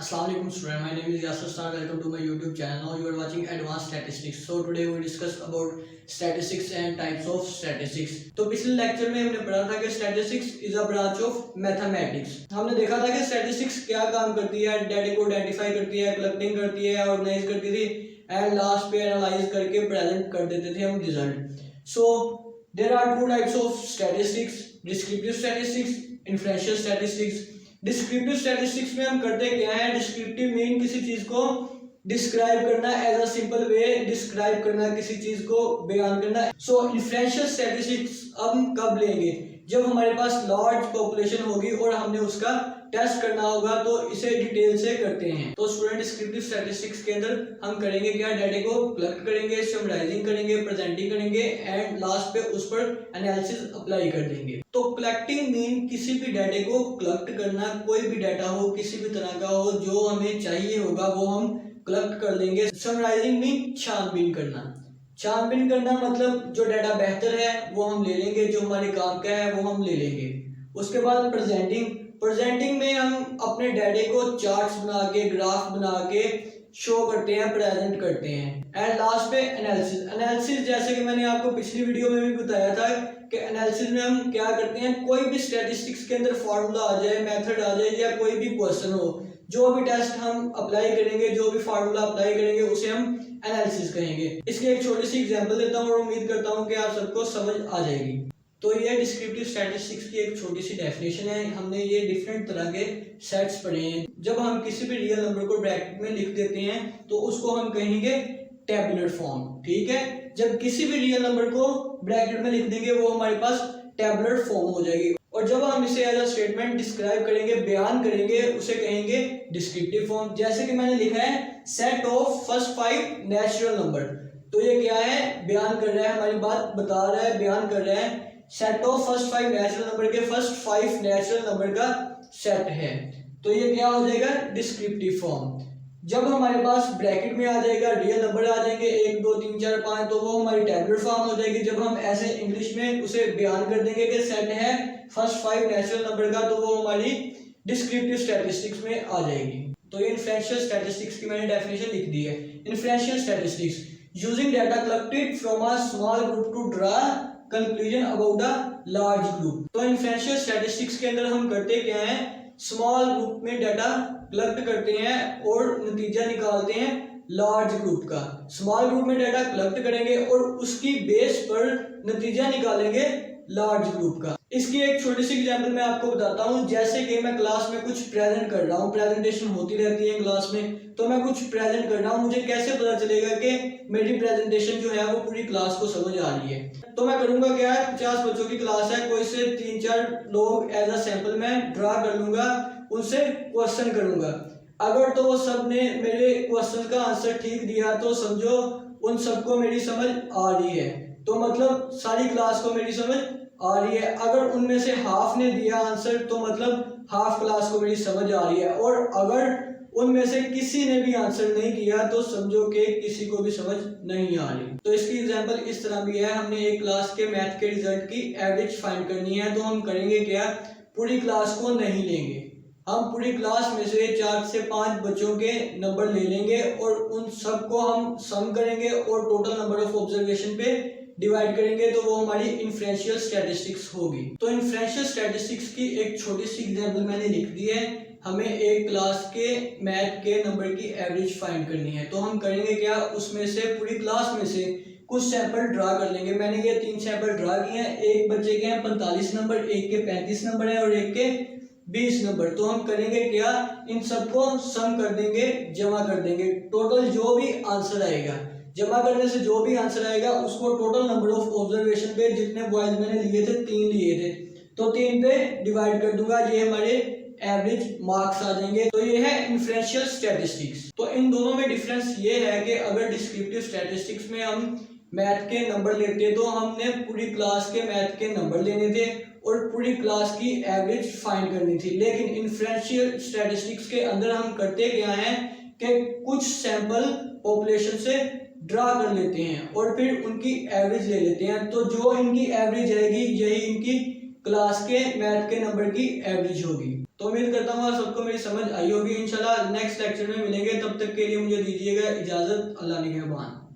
Assalamu alaikum student, my name is Yasir Star. Welcome to my YouTube channel. Now you are watching advanced statistics. So today we discuss about statistics and types of statistics. तो पिछले lecture में हमने पढ़ा था कि statistics is a branch of mathematics. हमने देखा था कि statistics क्या काम करती है, डाटा को आइडेंटिफाई करती है, कलेक्टिंग करती है, ऑर्गेनाइज करती थी एंड लास्ट पे एनालाइज करके प्रेजेंट कर देते थे हम result. So there are two types of statistics: descriptive statistics, inferential statistics. Descriptive statistics में हम करते क्या है, डिस्क्रिप्टिव मीन किसी चीज को डिस्क्राइब करना, as a simple way describe करना, किसी चीज को बयान करना. सो इन्फ्लुएंशियल स्टैटिस्टिक्स अब हम कब लेंगे, जब हमारे पास लार्ज पॉपुलेशन होगी और हमने उसका टेस्ट करना होगा, तो इसे डिटेल से करते हैं. तो स्टूडेंट डिस्क्रिप्टिव स्टैटिस्टिक्स के अंदर हम करेंगे क्या, डाटा को कलेक्ट करेंगे, समराइजिंग करेंगे, प्रेजेंटिंग करेंगे एंड लास्ट पे उस पर एनालिसिस अप्लाई कर देंगे. तो कलेक्टिंग मीन किसी भी डाटा को कलेक्ट करना, कोई भी डाटा हो, किसी भी तरह का हो, जो हमें चाहिए होगा वो हम कलेक्ट कर लेंगे. समराइजिंग मीन छानबीन करना. छानबीन करना मतलब जो डाटा बेहतर है वो हम ले लेंगे, जो हमारे काम का है वो हम ले लेंगे. उसके बाद प्रेजेंटिंग में हम अपने डाटा को चार्ट्स बना के, ग्राफ बना के शो करते हैं, प्रेजेंट करते हैं. एंड लास्ट पे एनालिसिस जैसे कि मैंने आपको पिछली वीडियो में भी बताया था कि एनालिसिस में हम क्या करते हैं, कोई भी स्टैटिस्टिक्स के अंदर फार्मूला आ जाए, मेथड आ जाए या कोई भी क्वेश्चन हो, जो भी टेस्ट हम अप्लाई करेंगे, जो भी फार्मूला अप्लाई करेंगे उसे हम एनालिसिस कहेंगे. इसकी एक छोटी सी एग्जांपल देता हूँ और उम्मीद करता हूँ कि आप सबको समझ आ जाएगी. तो ये डिस्क्रिप्टिव स्टैटिस्टिक्स की एक छोटी सी डेफिनेशन है. हमने ये डिफरेंट तरह के सेट्स पढ़े हैं. जब हम किसी भी रियल नंबर को ब्रैकेट में लिख देते हैं तो उसको हम कहेंगे टेबुलर फॉर्म. ठीक है, जब किसी भी रियल नंबर को ब्रैकेट में लिख देंगे वो हमारे पास टेबुलर फॉर्म हो जाएगी. और जब हम इसे एज अ स्टेटमेंट डिस्क्राइब करेंगे, बयान करेंगे, उसे कहेंगे डिस्क्रिप्टिव फॉर्म. जैसे कि मैंने लिखा है set of first 5 natural number. तो ये क्या है, बयान कर रहा है, हमारी बात बता रहा है, बयान कर रहा है. Set of first 5 natural number के फर्स्ट 5 नेचुरल नंबर का सेट है. तो ये क्या हो जाएगा, डिस्क्रिप्टिव फॉर्म. जब हमारे पास ब्रैकेट में आ जाएगा, रियल नंबर आ जाएंगे 1 2 3 4 5, तो वो हमारी टेबुलर फॉर्म हो जाएगी. जब हम ऐसे इंग्लिश में उसे बयान कर देंगे कि सेट है फर्स्ट 5 नेचुरल नंबर का, तो वो हमारी डिस्क्रिप्टिव स्टैटिस्टिक्स में आ जाएगी. तो ये इन्फ्लुएंशियल स्टैटिस्टिक्स की मैंने डेफिनेशन लिख दी है. Influential statistics using data collected from a small group to draw conclusion about a large group. तो इन्फ्लुएंशियल स्टैटिस्टिक्स के अंदर हम करते क्या है, स्मॉल ग्रुप में डाटा कलेक्ट करते हैं और नतीजा निकालते हैं लार्ज ग्रुप का. स्मॉल ग्रुप में डाटा कलेक्ट करेंगे और उसकी बेस पर नतीजा निकालेंगे लार्ज ग्रुप का. इसकी एक छोटी सी एग्जांपल मैं आपको बताता हूँ. जैसे कि मैं क्लास में कुछ प्रेजेंट कर रहा हूँ, प्रेजेंटेशन होती रहती है क्लास में, तो मैं कुछ प्रेजेंट कर रहा हूँ, मुझे कैसे पता चलेगा कि मेरी प्रेजेंटेशन जो है वो पूरी क्लास को समझ आ रही है. तो मैं करूंगा क्या है, 50 बच्चों की क्लास है, कोई से 3-4 लोग एज अ सैंपल में ड्रा कर लूंगा, उनसे क्वेश्चन करूंगा. अगर तो वो सब ने मेरे क्वेश्चन का आंसर ठीक दिया तो समझो उन सबको मेरी समझ आ रही है, तो मतलब सारी क्लास को मेरी समझ आ रही है. अगर उनमें से हाफ ने दिया आंसर तो मतलब हाफ क्लास को मेरी समझ आ रही है. और अगर उनमें से किसी ने भी आंसर नहीं किया तो समझो कि किसी को भी समझ नहीं आ रही. तो इसकी एग्जांपल इस तरह भी है. हमने एक क्लास के मैथ के रिजल्ट की एवरेज फाइंड करनी है, तो हम करेंगे क्या, पूरी क्लास को नहीं लेंगे, हम पूरी क्लास में से 4 से 5 बच्चों के नंबर ले लेंगे और उन सबको हम सम करेंगे और टोटल नंबर ऑफ ऑब्जर्वेशन पे डिवाइड करेंगे, तो वो हमारी इन्फ्लुएंशियल स्टैटिस्टिक्स होगी. तो इन्फ्लुएंशियल स्टैटिस्टिक्स की एक छोटी सी एग्जांपल मैंने लिख दी है. हमें एक क्लास के मैथ के नंबर की एवरेज फाइंड करनी है, तो हम करेंगे क्या, उसमें से पूरी क्लास में से कुछ सैंपल ड्रा कर लेंगे. मैंने ये 3 सैंपल ड्रा किए हैं. एक बच्चे के हैं 45 नंबर, एक के 35 नंबर है और एक के 20 नंबर. तो हम करेंगे क्या, इन सबको सम कर देंगे, जमा कर देंगे. टोटल जो भी आंसर आएगा, जमा करने से जो भी आंसर आएगा उसको टोटल नंबर ऑफ ऑब्जर्वेशन पे, जितने बॉयज मैंने लिए थे 3 लिए थे, तो 3 पे डिवाइड कर दूंगा. ये हमारे एवरेज मार्क्स आ जाएंगे. तो ये है इन्फ्लुएंशियल स्टैटिस्टिक्स. तो इन दोनों में डिफरेंस ये है कि अगर डिस्क्रिप्टिव स्टैटिस्टिक्स में हम मैथ के नंबर लेते तो हमने पूरी क्लास के मैथ के नंबर लेने थे और पूरी क्लास की एवरेज फाइंड करनी थी. लेकिन इन्फ्लुएंशियल स्टैटिस्टिक्स के अंदर हम करते क्या है कि कुछ सैंपल पॉपुलेशन से ड्रा कर लेते हैं और फिर उनकी एवरेज ले लेते हैं. तो जो इनकी एवरेज आएगी यही इनकी क्लास के मैथ के नंबर की एवरेज होगी. तो उम्मीद करता हूँ आप सबको मेरी समझ आई होगी। इंशाल्लाह नेक्स्ट लेक्चर में मिलेंगे, तब तक के लिए मुझे दीजिएगा इजाज़त। अल्लाह निगहबान।